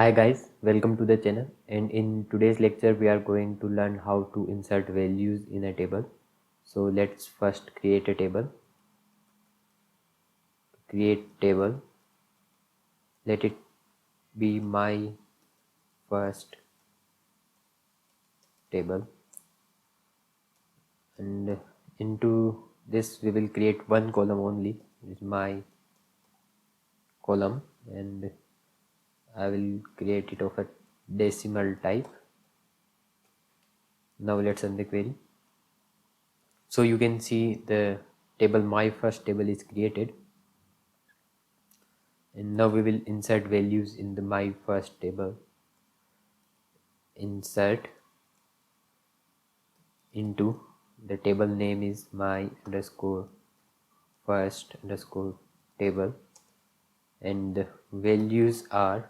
Hi guys, welcome to the channel, and in today's lecture we are going to learn how to insert values in a table. So let's first create a table. Create table. Let it be my first table, and into this we will create one column only, which is my column, and I will create it of a decimal type. Now let's run the query. So you can see the table my first table is created, and now we will insert values in the my first table. Insert into the table name is my underscore first underscore table, and the values are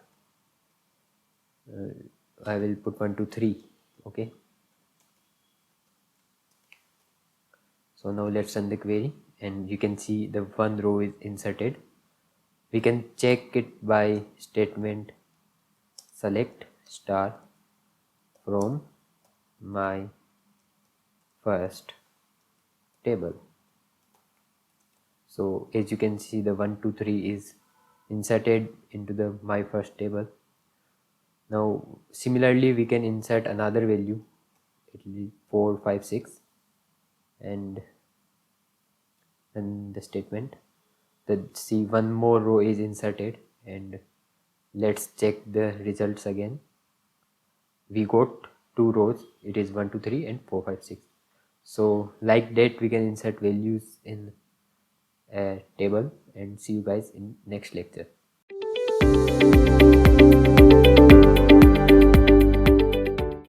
I will put 1 2 3. Okay, so now let's run the query, and you can see the one row is inserted. We can check it by statement select star from my first table. So as you can see, the 1 2 3 is inserted into the my first table. Now similarly we can insert another value. It will be 4 5 6, and then the statement that see one more row is inserted, and let's check the results again. We got two rows, it is 1 2 3 and 4 5 6. So like that we can insert values in a table, and see you guys in next lecture.